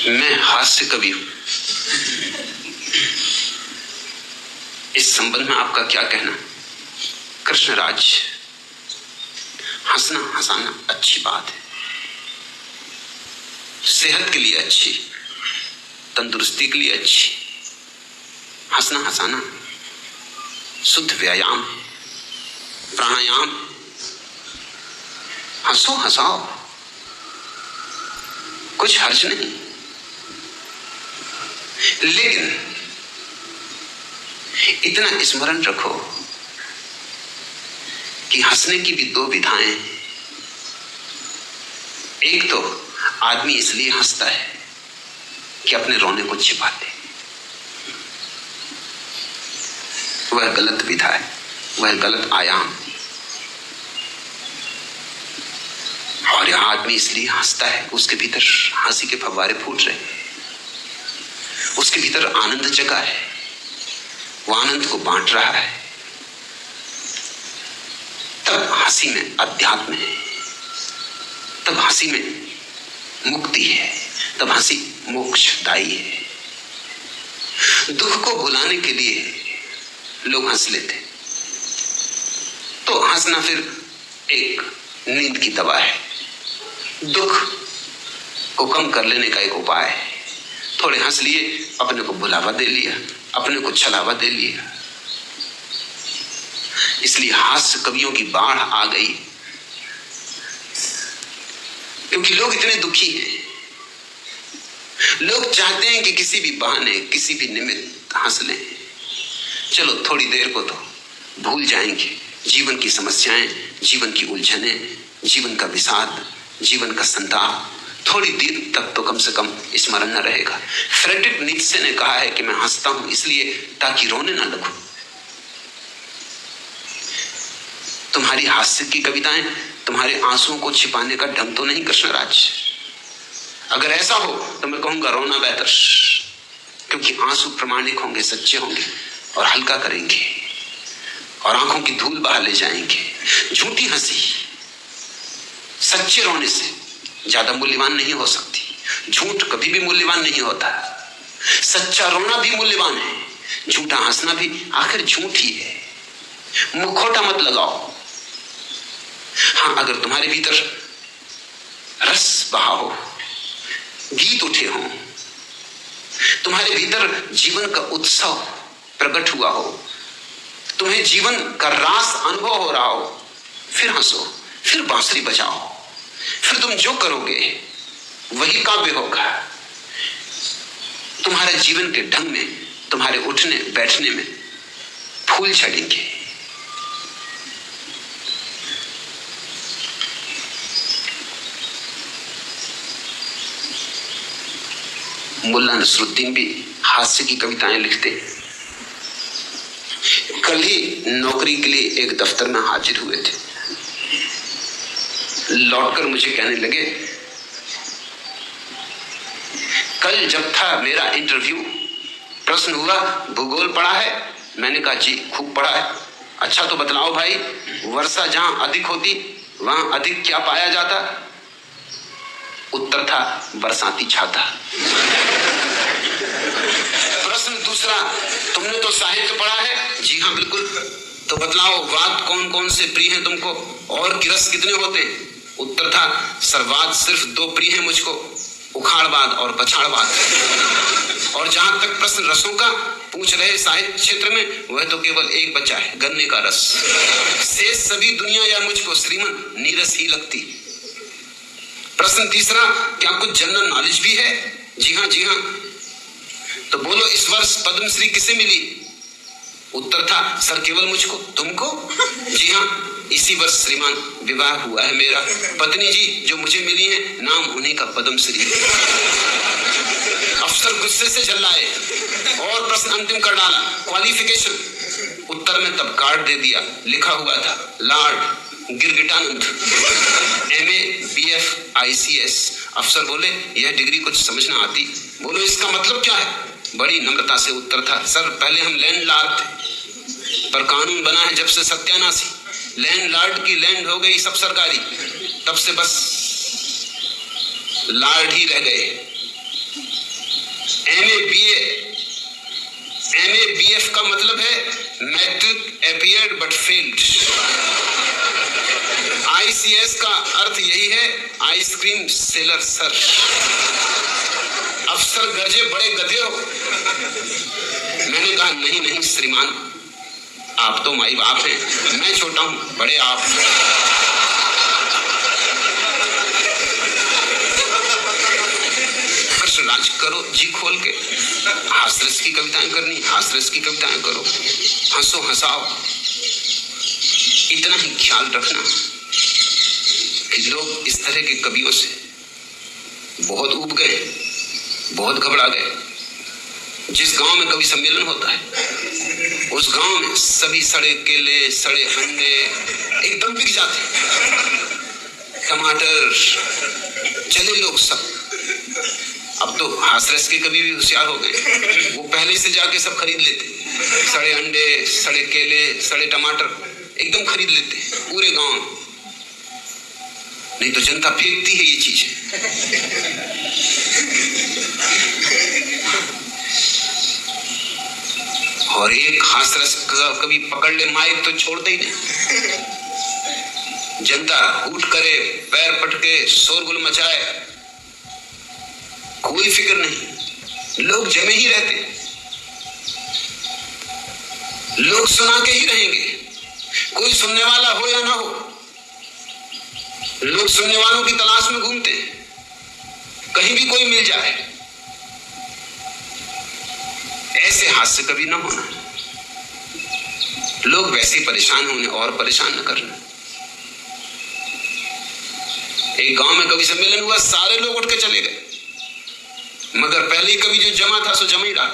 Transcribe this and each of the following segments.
मैं हास्य कवि हूं। इस संबंध में आपका क्या कहना? कृष्णराज, हंसना हंसाना अच्छी बात है, सेहत के लिए अच्छी, तंदुरुस्ती के लिए अच्छी। हंसना हंसाना शुद्ध व्यायाम है, प्राणायाम। हंसो हंसाओ, कुछ हर्ज नहीं। लेकिन इतना स्मरण रखो कि हंसने की भी दो विधाएं हैं। एक तो आदमी इसलिए हंसता है कि अपने रोने को छिपा ले, वह गलत विधा है, वह गलत आयाम। और यह आदमी इसलिए हंसता है, उसके भीतर हंसी के फव्वारे फूट रहे, उसके भीतर आनंद जगा है, वो आनंद को बांट रहा है। तब हंसी में अध्यात्म है, तब हंसी में मुक्ति है, तब हंसी मोक्षदायी है। दुख को भुलाने के लिए लोग हंस लेते, तो हंसना फिर एक नींद की दवा है, दुख को कम कर लेने का एक उपाय है। थोड़े हंस लिए, अपने को बुलावा दे लिया, अपने को छलावा दे लिया। इसलिए हास्य कवियों की बाढ़ आ गई, क्योंकि लोग इतने दुखी हैं। लोग चाहते हैं कि किसी भी बहाने, किसी भी निमित्त हंस लें। चलो थोड़ी देर को तो भूल जाएंगे जीवन की समस्याएं, जीवन की उलझने, जीवन का विषाद, जीवन का संताप। थोड़ी देर तक तो कम से कम स्मरण न रहेगा। फ्रेडरिक नीत्शे ने कहा है कि मैं हंसता हूं इसलिए ताकि रोने ना लगूं। तुम्हारी हास्य की कविताएं तुम्हारे आंसुओं को छिपाने का ढंग तो नहीं कृष्णराज। अगर ऐसा हो तो मैं कहूंगा रोना बेहतर, क्योंकि आंसू प्रमाणिक होंगे, सच्चे होंगे और हल्का करेंगे और आंखों की धूल बहा ले जाएंगे। झूठी हंसी सच्चे रोने से ज्यादा मूल्यवान नहीं हो सकती। झूठ कभी भी मूल्यवान नहीं होता, सच्चा रोना भी मूल्यवान है, झूठा हंसना भी आखिर झूठ ही है। मुखौटा मत लगाओ। हाँ, अगर तुम्हारे भीतर रस बहा हो, गीत उठे हो, तुम्हारे भीतर जीवन का उत्सव प्रकट हुआ हो, तुम्हें जीवन का रास अनुभव हो रहा हो, फिर हंसो, फिर बांसुरी बजाओ, फिर तुम जो करोगे वही काव्य होगा। तुम्हारे जीवन के ढंग में, तुम्हारे उठने बैठने में फूल झड़ेंगे। मुल्ला नसरुद्दीन भी हास्य की कविताएं लिखते। कल ही नौकरी के लिए एक दफ्तर में हाजिर हुए थे। लौटकर मुझे कहने लगे, कल जब था मेरा इंटरव्यू, प्रश्न हुआ भूगोल पढ़ा है? मैंने कहा जी खूब पढ़ा है। अच्छा तो बतलाओ भाई, वर्षा जहां अधिक होती वहां अधिक क्या पाया जाता? उत्तर था बरसाती छाता। प्रश्न दूसरा, तुमने तो साहित्य पढ़ा है? जी हाँ बिल्कुल। तो बतलाओ वाद कौन कौन से प्रिय हैं तुमको और की रस कितने होते हैं? उत्तर था सर्वाद सिर्फ दो प्रिय हैं मुझको, उखाड़वाद और पछाड़वाद। और जहां तक प्रश्न रसों का पूछ रहे साहित्य क्षेत्र में, वह तो केवल एक बचा है, गन्ने का रस। शेष सभी दुनिया या मुझको श्रीमन नीरस ही लगती। प्रश्न तीसरा, क्या कुछ जनरल नॉलेज भी है? जी हाँ जी हाँ। तो बोलो इस वर्ष पद्मश्री किसे मिली? उत्तर था सर केवल मुझको। तुमको? जी हाँ, इसी वर्ष श्रीमान विवाह हुआ है मेरा। पत्नी जी जो मुझे मिली है, नाम उन्हीं का पद्मश्री। अफसर गुस्से से झल्लाए और प्रश्न अंतिम कर डाला, क्वालिफिकेशन? उत्तर में तब कार्ड दे दिया, लिखा हुआ था Lord Girgitanand, MA BF ICS। अफसर बोले यह डिग्री कुछ समझ ना आती। बोलो इसका मतलब क्या है? बड़ी नम्रता से उत्तर था, सर पहले हम लैंडलॉर्ड थे, पर कानून बना है जब से सत्यानाशी, लैंडलॉर्ड की लैंड हो गई सब सरकारी, तब से बस लॉर्ड ही रह गए। MTF का मतलब है matric appeared but failed. ICS का अर्थ यही है, आइसक्रीम सेलर सर। अफसर गरजे बड़े गधे हो। मैंने कहा नहीं नहीं श्रीमान, आप तो माई बाप हैं, मैं छोटा हूं, बड़े आप। कृष्ण राज करो जी खोल के, हास्यरस की कविताएं करनी, हास्यरस की कविताएं करो, हंसो हंसाओ। इतना ही ख्याल रखना कि लोग इस तरह के कवियों से बहुत ऊब गए, बहुत घबरा गए। जिस गांव में कवि सम्मेलन होता है उस गांव में सभी सड़े केले, सड़े अंडे एकदम बिक जाते, टमाटर चले लोग सब। अब तो हास्यरस के कवि भी होशियार हो गए, वो पहले से जाके सब खरीद लेते, सड़े अंडे, सड़े केले, सड़े टमाटर एकदम खरीद लेते पूरे गांव में। नहीं तो जनता फेंकती है ये चीज। और एक हास्यरस कभी पकड़ ले माइक तो छोड़ते ही नहीं। जनता उठ करे, पैर पटके, शोरगुल मचाए, कोई फिक्र नहीं, लोग जमे ही रहते, लोग सुना के ही रहेंगे, कोई सुनने वाला हो या ना हो। लोग सुनने वालों की तलाश में घूमते हैं, कहीं भी कोई मिल जाए। ऐसे हास्य कभी ना होना, लोग वैसे परेशान होने और परेशान न करना। एक गांव में कवि सम्मेलन हुआ, सारे लोग उठ के चले गए, मगर पहले ही कवि जो जमा था सो जमा ही रहा।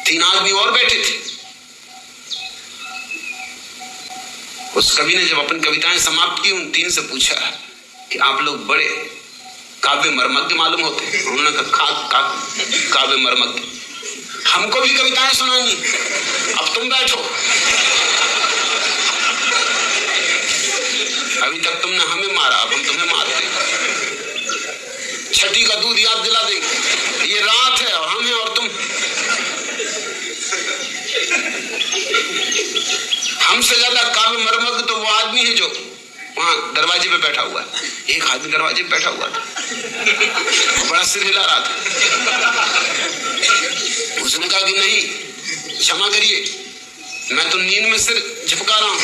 3 आदमी और बैठे थे। उस कवि ने जब अपनी कविताएं समाप्त की, उन 3 से पूछा कि आप लोग बड़े काव्य मर्मज्ञ मालूम होते। उन्होंने कहा काव्य मर्मज्ञ, हमको भी कविताएं सुनानी, अब तुम बैठो। अभी तक तुमने हमें मारा, अब हम तुम्हें मारते। छठी का दूध याद दिला देंगे, ये रात है और हम हैं और तुम। हमसे ज्यादा काव्य मर्मज्ञ तो वो आदमी है जो वहां दरवाजे पे बैठा हुआ है। एक आदमी दरवाजे पे बैठा हुआ था, बड़ा सिर हिला रहा था। उसने कहा कि नहीं, क्षमा करिए, मैं तो नींद में सिर झपका रहा हूं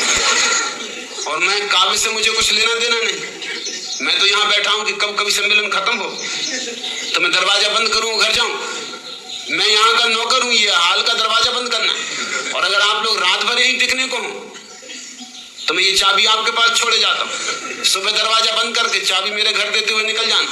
और मैं काव्य से मुझे कुछ लेना देना नहीं। मैं तो यहाँ बैठा हूं कि कब कवि सम्मेलन खत्म हो तो मैं दरवाजा बंद करूं, घर जाऊं। मैं यहाँ का नौकर हूं, ये हाल का दरवाजा बंद करना। और अगर आप लोग रात भर यहीं टिकने को हो तो मैं ये चाबी आपके पास छोड़े जाता हूँ। सुबह दरवाजा बंद करके चाबी मेरे घर देते हुए निकल जाना।